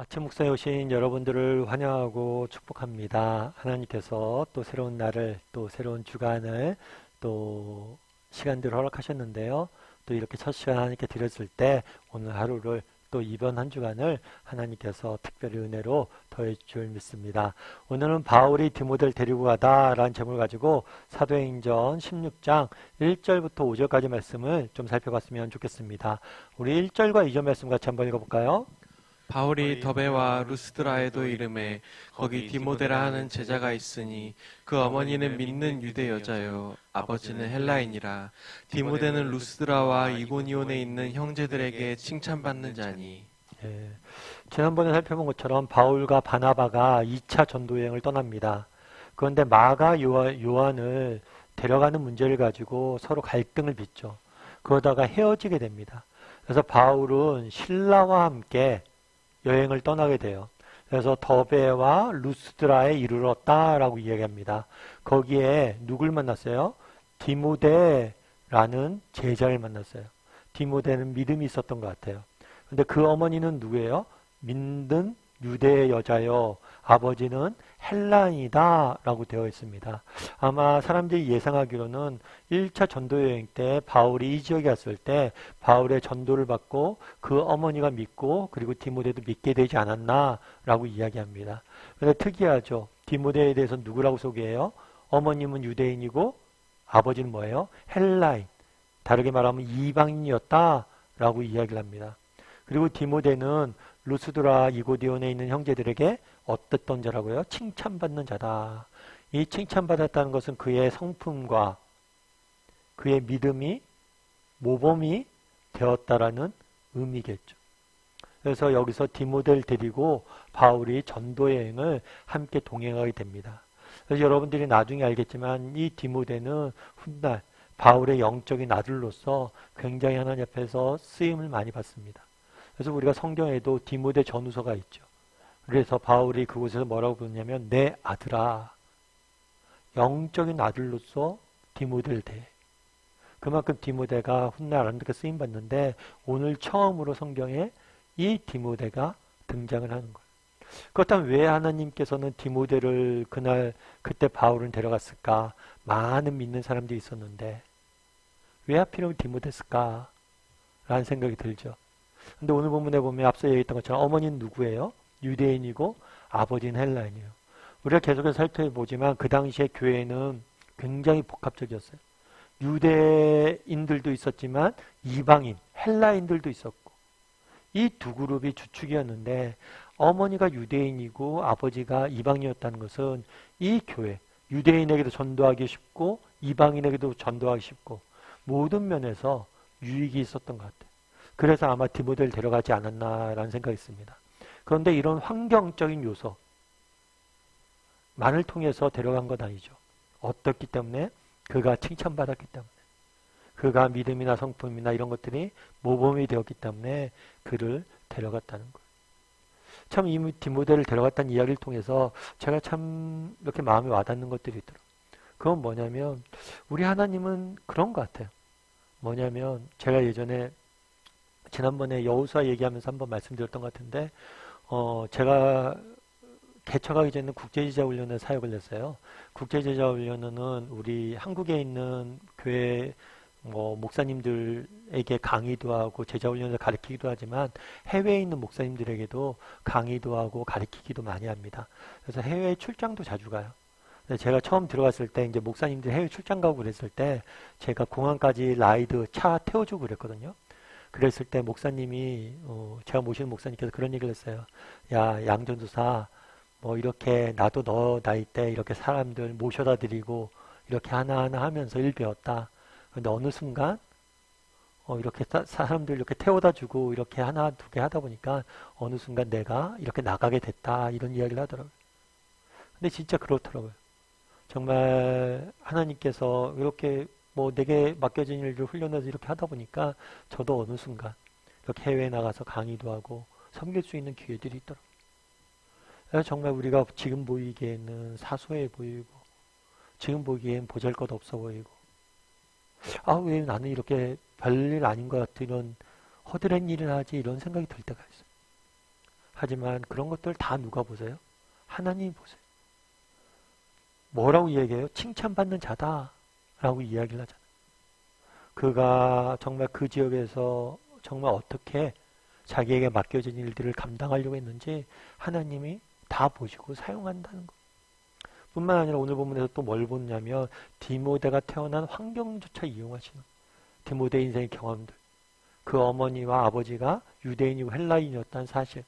아침 묵상에 오신 여러분들을 환영하고 축복합니다. 하나님께서 또 새로운 날을, 또 새로운 주간을, 또 시간들을 허락하셨는데요. 또 이렇게 첫 시간 하나님께 드렸을 때 오늘 하루를 또 이번 한 주간을 하나님께서 특별히 은혜로 더해 줄 믿습니다. 오늘은 바울이 디모데를 데리고 가다라는 제목을 가지고 사도행전 16장 1절부터 5절까지 말씀을 좀 살펴봤으면 좋겠습니다. 우리 1절과 2절 말씀 같이 한번 읽어볼까요? 바울이 더베와 루스드라에도 이름에 거기 디모데라 하는 제자가 있으니 그 어머니는 믿는 유대 여자요 아버지는 헬라인이라. 디모데는 루스드라와 이고니온에 있는 형제들에게 칭찬받는 자니. 예, 지난번에 살펴본 것처럼 바울과 바나바가 2차 전도 여행을 떠납니다. 그런데 마가 요한을 데려가는 문제를 가지고 서로 갈등을 빚죠. 그러다가 헤어지게 됩니다. 그래서 바울은 신라와 함께 여행을 떠나게 돼요. 그래서 더베와 루스드라에 이르렀다라고 이야기합니다. 거기에 누굴 만났어요? 디모데라는 제자를 만났어요. 디모데는 믿음이 있었던 것 같아요. 근데 그 어머니는 누구예요? 믿는 유대 여자요. 아버지는 헬라인이다 라고 되어 있습니다. 아마 사람들이 예상하기로는 1차 전도여행 때 바울이 이 지역에 왔을 때 바울의 전도를 받고 그 어머니가 믿고 그리고 디모데도 믿게 되지 않았나 라고 이야기합니다. 그런데 특이하죠. 디모데에 대해서 누구라고 소개해요? 어머님은 유대인이고 아버지는 뭐예요? 헬라인. 다르게 말하면 이방인이었다 라고 이야기를 합니다. 그리고 디모데는 루스드라 이고디온에 있는 형제들에게 어땠던 자라고요? 칭찬받는 자다. 이 칭찬받았다는 것은 그의 성품과 그의 믿음이 모범이 되었다라는 의미겠죠. 그래서 여기서 디모데를 데리고 바울이 전도 여행을 함께 동행하게 됩니다. 그래서 여러분들이 나중에 알겠지만 이 디모데는 훗날 바울의 영적인 아들로서 굉장히 하나님 앞에서 쓰임을 많이 받습니다. 그래서 우리가 성경에도 디모데 전후서가 있죠. 그래서 바울이 그곳에서 뭐라고 부르냐면 내 아들아, 영적인 아들로서 디모데를 대해. 그만큼 디모데가 훗날 하나님께 쓰임 받는데 오늘 처음으로 성경에 이 디모데가 등장을 하는 거예요. 그렇다면 왜 하나님께서는 디모데를 그때 바울은 데려갔을까? 많은 믿는 사람들이 있었는데 왜 하필이면 디모데였을까? 라는 생각이 들죠. 근데 오늘 본문에 보면 앞서 얘기했던 것처럼 어머니는 누구예요? 유대인이고 아버지는 헬라인이에요. 우리가 계속해서 살펴보지만 그 당시에 교회는 굉장히 복합적이었어요. 유대인들도 있었지만 이방인, 헬라인들도 있었고 이 두 그룹이 주축이었는데 어머니가 유대인이고 아버지가 이방인이었다는 것은 이 교회, 유대인에게도 전도하기 쉽고 이방인에게도 전도하기 쉽고 모든 면에서 유익이 있었던 것 같아요. 그래서 아마 디모데를 데려가지 않았나라는 생각이 있습니다. 그런데 이런 환경적인 요소만을 통해서 데려간 건 아니죠. 어떻기 때문에? 그가 칭찬받았기 때문에. 그가 믿음이나 성품이나 이런 것들이 모범이 되었기 때문에 그를 데려갔다는 거예요. 참 이 디모데를 데려갔다는 이야기를 통해서 제가 참 이렇게 마음에 와닿는 것들이 있더라고요. 그건 뭐냐면 우리 하나님은 그런 것 같아요. 뭐냐면 제가 예전에 지난번에 여호수아 얘기하면서 한번 말씀드렸던 것 같은데 제가 개척하기 전에 국제제자훈련에 사역을 했어요. 국제제자훈련은 우리 한국에 있는 교회 목사님들에게 강의도 하고 제자훈련을 가르치기도 하지만 해외에 있는 목사님들에게도 강의도 하고 가르치기도 많이 합니다. 그래서 해외 출장도 자주 가요. 제가 처음 들어갔을 때 이제 목사님들 해외 출장 가고 그랬을 때 제가 공항까지 라이드 차 태워주고 그랬거든요. 그랬을 때 목사님이 제가 모시는 목사님께서 그런 얘기를 했어요. 야, 양전도사 뭐 이렇게 나도 너 나이 때 이렇게 사람들 모셔다 드리고 이렇게 하나하나 하면서 일 배웠다. 근데 어느 순간 이렇게 사람들 이렇게 태워다 주고 이렇게 하나 두 개 하다 보니까 어느 순간 내가 이렇게 나가게 됐다 이런 이야기를 하더라고요. 근데 진짜 그렇더라고요. 정말 하나님께서 이렇게 내게 맡겨진 일을 훈련해서 이렇게 하다 보니까 저도 어느 순간 이렇게 해외에 나가서 강의도 하고 섬길 수 있는 기회들이 있더라고요. 그래서 정말 우리가 지금 보이기에는 사소해 보이고 지금 보기엔 보잘것없어 보이고 왜 나는 이렇게 별일 아닌 것 같은 이런 허드렛 일을 하지 이런 생각이 들 때가 있어요. 하지만 그런 것들 다 누가 보세요? 하나님이 보세요. 뭐라고 이야기해요? 칭찬받는 자다라고 이야기를 하잖아요. 그가 정말 그 지역에서 정말 어떻게 자기에게 맡겨진 일들을 감당하려고 했는지 하나님이 다 보시고 사용한다는 것. 뿐만 아니라 오늘 본문에서 또 뭘 보냐면 디모데가 태어난 환경조차 이용하시는 디모데 인생의 경험들. 그 어머니와 아버지가 유대인이고 헬라인이었다는 사실.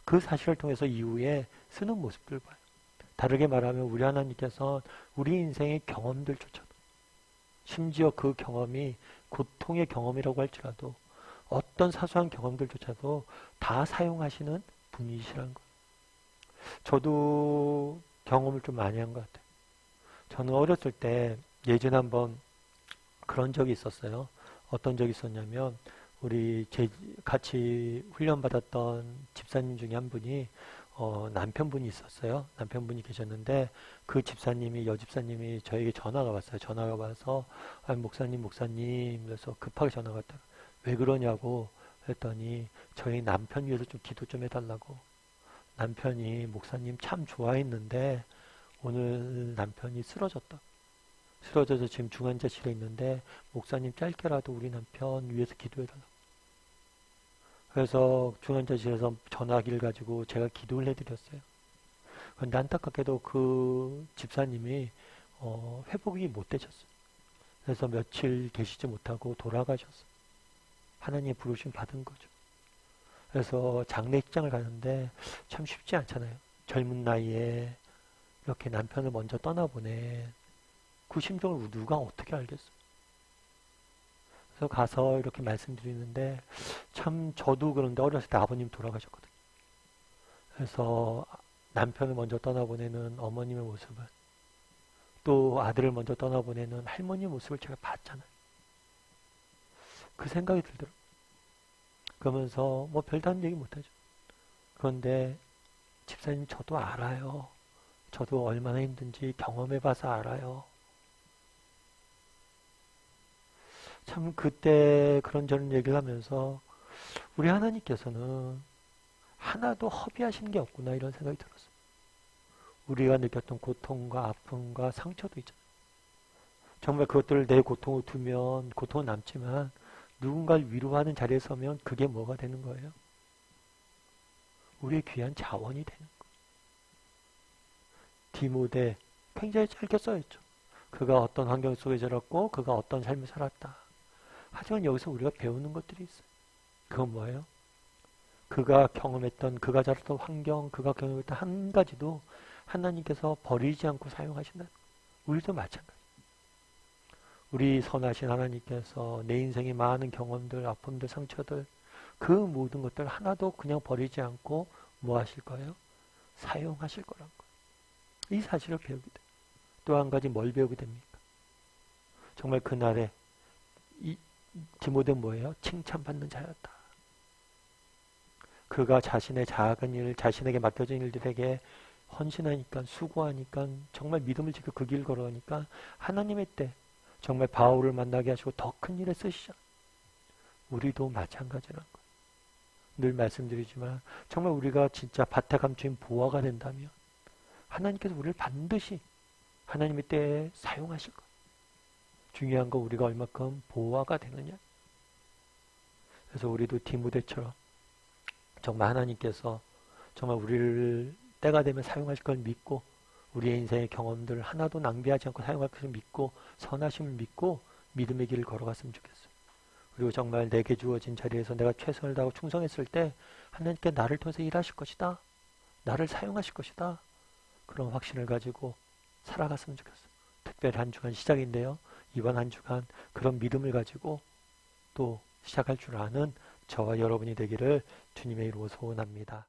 그 사실을 통해서 이후에 쓰는 모습들 봐요. 다르게 말하면 우리 하나님께서 우리 인생의 경험들조차도 심지어 그 경험이 고통의 경험이라고 할지라도 어떤 사소한 경험들조차도 다 사용하시는 분이시라는 거예요. 저도 경험을 좀 많이 한 것 같아요. 저는 어렸을 때 예전에 한번 그런 적이 있었어요. 어떤 적이 있었냐면 우리 같이 훈련받았던 집사님 중에 한 분이 남편분이 있었어요. 남편분이 계셨는데 그 집사님이 여집사님이 저에게 전화가 왔어요. 전화가 와서 목사님 그래서 급하게 전화가 왔다. 왜 그러냐고 했더니 저희 남편 위해서 좀 기도 좀 해달라고. 남편이 목사님 참 좋아했는데 오늘 남편이 쓰러졌다. 쓰러져서 지금 중환자실에 있는데 목사님 짧게라도 우리 남편 위해서 기도해달라고. 그래서 중환자실에서 전화기를 가지고 제가 기도를 해드렸어요. 그런데 안타깝게도 그 집사님이 회복이 못 되셨어요. 그래서 며칠 계시지 못하고 돌아가셨어요. 하나님의 부르심 받은 거죠. 그래서 장례식장을 가는데 참 쉽지 않잖아요. 젊은 나이에 이렇게 남편을 먼저 떠나보내. 그 심정을 누가 어떻게 알겠어요. 그래서 가서 이렇게 말씀드리는데 참 저도 그런데 어렸을 때 아버님 돌아가셨거든요. 그래서 남편을 먼저 떠나보내는 어머님의 모습을 또 아들을 먼저 떠나보내는 할머니의 모습을 제가 봤잖아요. 그 생각이 들더라고요. 그러면서 뭐 별다른 얘기 못하죠. 그런데 집사님 저도 알아요. 저도 얼마나 힘든지 경험해봐서 알아요. 참 그때 그런저런 얘기를 하면서 우리 하나님께서는 하나도 허비하시는 게 없구나 이런 생각이 들었어요. 우리가 느꼈던 고통과 아픔과 상처도 있잖아요. 정말 그것들을 내 고통을 두면 고통은 남지만 누군가를 위로하는 자리에 서면 그게 뭐가 되는 거예요? 우리의 귀한 자원이 되는 거예요. 디모데 굉장히 짧게 써있죠. 그가 어떤 환경 속에 자랐고 그가 어떤 삶을 살았다. 하지만 여기서 우리가 배우는 것들이 있어요. 그건 뭐예요? 그가 경험했던 그가 자랐던 환경, 그가 경험했던 한 가지도 하나님께서 버리지 않고 사용하신다. 우리도 마찬가지. 우리 선하신 하나님께서 내 인생의 많은 경험들, 아픔들, 상처들 그 모든 것들 하나도 그냥 버리지 않고 뭐 하실 거예요? 사용하실 거란 거예요. 이 사실을 배우게 돼요. 또 한 가지 뭘 배우게 됩니까? 정말 그날에 이 디모데는 뭐예요? 칭찬받는 자였다. 그가 자신의 작은 일, 자신에게 맡겨진 일들에게 헌신하니까 수고하니까 정말 믿음을 지켜 그 길 걸어가니까 하나님의 때 정말 바울을 만나게 하시고 더 큰 일에 쓰시잖아요. 우리도 마찬가지라는 거예요. 늘 말씀드리지만 정말 우리가 진짜 밭에 감추인 보화가 된다면 하나님께서 우리를 반드시 하나님의 때에 사용하실 거예요. 중요한 건 우리가 얼마큼 보화가 되느냐. 그래서 우리도 디모데처럼 정말 하나님께서 정말 우리를 때가 되면 사용하실 걸 믿고 우리의 인생의 경험들 하나도 낭비하지 않고 사용할 것을 믿고 선하심을 믿고 믿음의 길을 걸어갔으면 좋겠어요. 그리고 정말 내게 주어진 자리에서 내가 최선을 다하고 충성했을 때 하나님께 나를 통해서 일하실 것이다. 나를 사용하실 것이다. 그런 확신을 가지고 살아갔으면 좋겠어요. 특별히 한 주간 시작인데요. 이번 한 주간 그런 믿음을 가지고 또 시작할 줄 아는 저와 여러분이 되기를 주님의 이름으로 소원합니다.